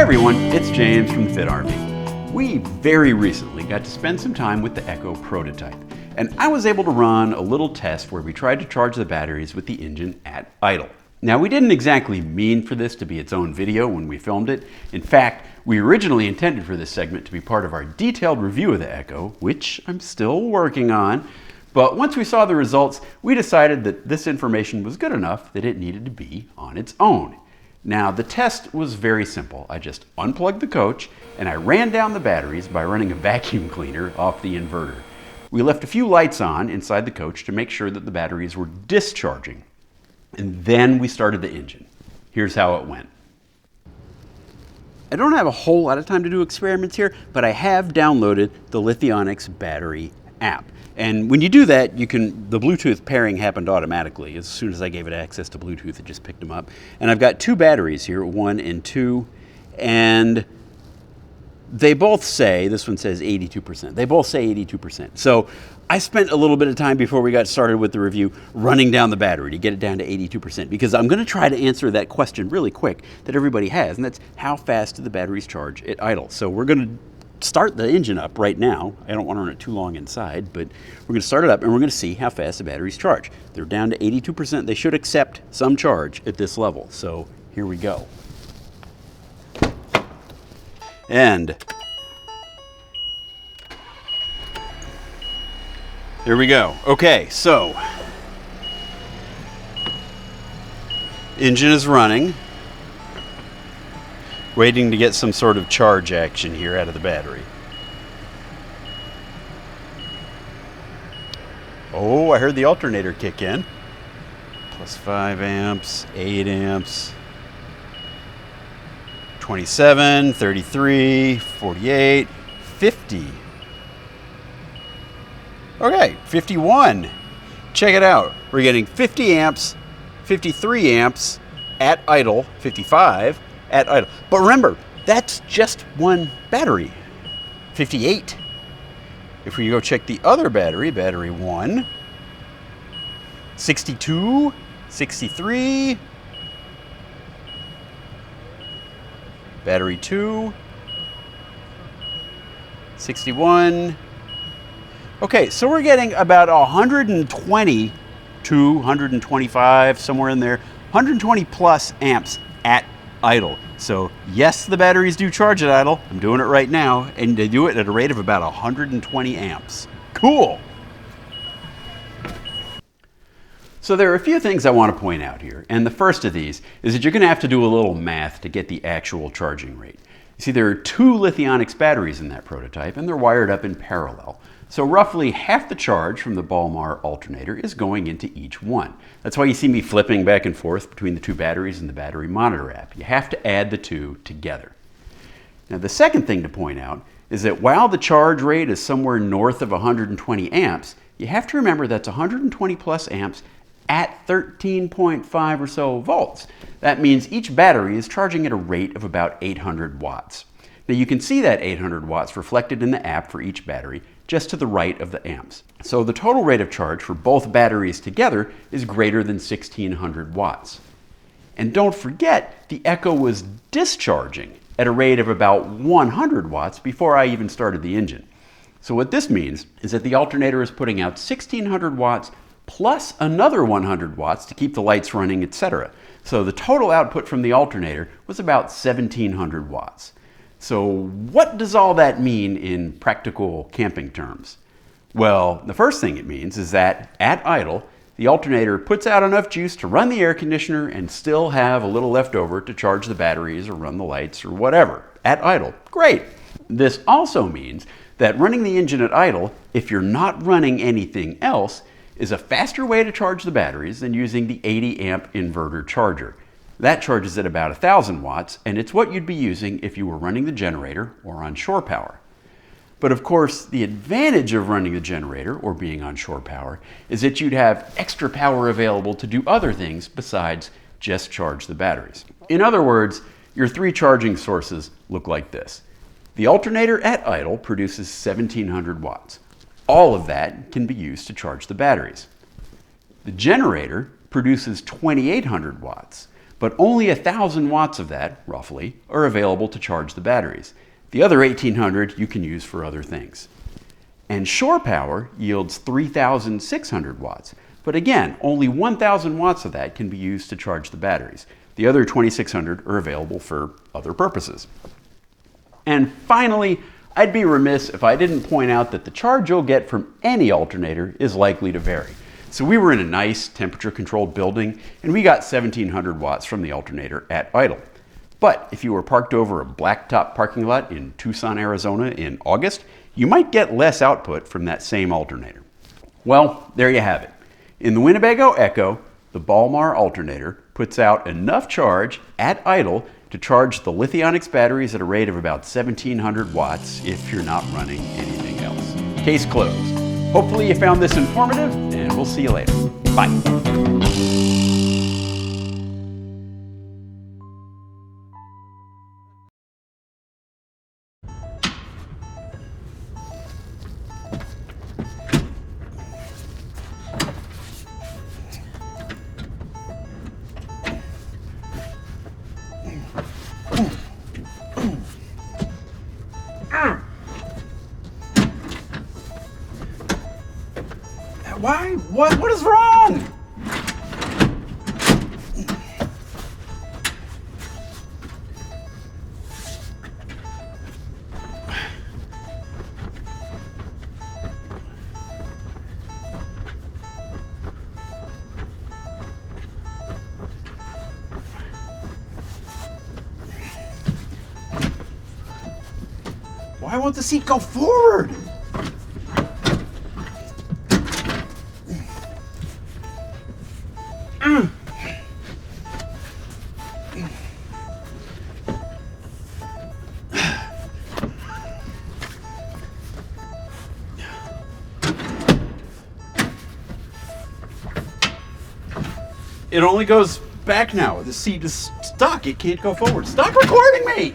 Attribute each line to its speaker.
Speaker 1: everyone, it's James from the Fit Army. We very recently got to spend some time with the EKKO prototype, and I was able to run a little test where we tried to charge the batteries with the engine at idle. Now, we didn't exactly mean for this to be its own video when we filmed it. In fact, we originally intended for this segment to be part of our detailed review of the EKKO, which I'm still working on. But once we saw the results, we decided that this information was good enough that it needed to be on its own. Now, the test was very simple. I just unplugged the coach and I ran down the batteries by running a vacuum cleaner off the inverter. We left a few lights on inside the coach to make sure that the batteries were discharging. And then we started the engine. Here's how it went. I don't have a whole lot of time to do experiments here, but I have downloaded the Lithionics battery app. And when you do that, the Bluetooth pairing happened automatically. As soon as I gave it access to Bluetooth, it just picked them up. And I've got two batteries here, 1 and 2, and they both say, this one says 82%. They both say 82%. So I spent a little bit of time before we got started with the review running down the battery to get it down to 82%, because I'm gonna try to answer that question really quick that everybody has, and that's how fast do the batteries charge at idle? So we're gonna start the engine up right now. I don't want to run it too long inside, but we're going to start it up and we're going to see how fast the batteries charge. They're down to 82%. They should accept some charge at this level. So here we go. And there we go. Okay, so engine is running. Waiting to get some sort of charge action here out of the battery. Oh, I heard the alternator kick in. Plus 5 amps, 8 amps, 27, 33, 48, 50. Okay, 51. Check it out. We're getting 50 amps, 53 amps at idle, 55 at idle. But remember, that's just one battery, 58. If we go check the other battery, battery 1, 62, 63, battery 2, 61. Okay, so we're getting about 120 to 125, somewhere in there, 120 plus amps at idle. So yes, the batteries do charge at idle. I'm doing it right now, and they do it at a rate of about 120 amps. Cool. So there are a few things I want to point out here, and the first of these is that you're going to have to do a little math to get the actual charging rate. You see, there are 2 Lithionics batteries in that prototype, and they're wired up in parallel. So roughly half the charge from the Balmar alternator is going into each one. That's why you see me flipping back and forth between the 2 batteries in the battery monitor app. You have to add the 2 together. Now, the second thing to point out is that while the charge rate is somewhere north of 120 amps, you have to remember that's 120 plus amps at 13.5 or so volts. That means each battery is charging at a rate of about 800 watts. Now, you can see that 800 watts reflected in the app for each battery just to the right of the amps. So the total rate of charge for both batteries together is greater than 1600 watts. And don't forget, the EKKO was discharging at a rate of about 100 watts before I even started the engine. So what this means is that the alternator is putting out 1600 watts plus another 100 watts to keep the lights running, etc. So the total output from the alternator was about 1700 watts. So what does all that mean in practical camping terms? Well, the first thing it means is that at idle, the alternator puts out enough juice to run the air conditioner and still have a little left over to charge the batteries or run the lights or whatever. At idle, great. This also means that running the engine at idle, if you're not running anything else, is a faster way to charge the batteries than using the 80 amp inverter charger. That charges at about 1000 watts, and it's what you'd be using if you were running the generator or on shore power. But of course, the advantage of running the generator or being on shore power is that you'd have extra power available to do other things besides just charge the batteries. In other words, your 3 charging sources look like this. The alternator at idle produces 1700 watts. All of that can be used to charge the batteries. The generator produces 2800 watts. but only 1,000 watts of that, roughly, are available to charge the batteries. The other 1,800 you can use for other things. And shore power yields 3,600 watts, but again, only 1,000 watts of that can be used to charge the batteries. The other 2,600 are available for other purposes. And finally, I'd be remiss if I didn't point out that the charge you'll get from any alternator is likely to vary. So we were in a nice temperature-controlled building, and we got 1,700 watts from the alternator at idle. But if you were parked over a blacktop parking lot in Tucson, Arizona in August, you might get less output from that same alternator. Well, there you have it. In the Winnebago EKKO, the Balmar alternator puts out enough charge at idle to charge the Lithionics batteries at a rate of about 1,700 watts if you're not running anything else. Case closed. Hopefully you found this informative, and we'll see you later. Bye. Why? What is wrong? Why won't the seat go forward? It only goes back now. The seat is stuck. It can't go forward. Stop recording me!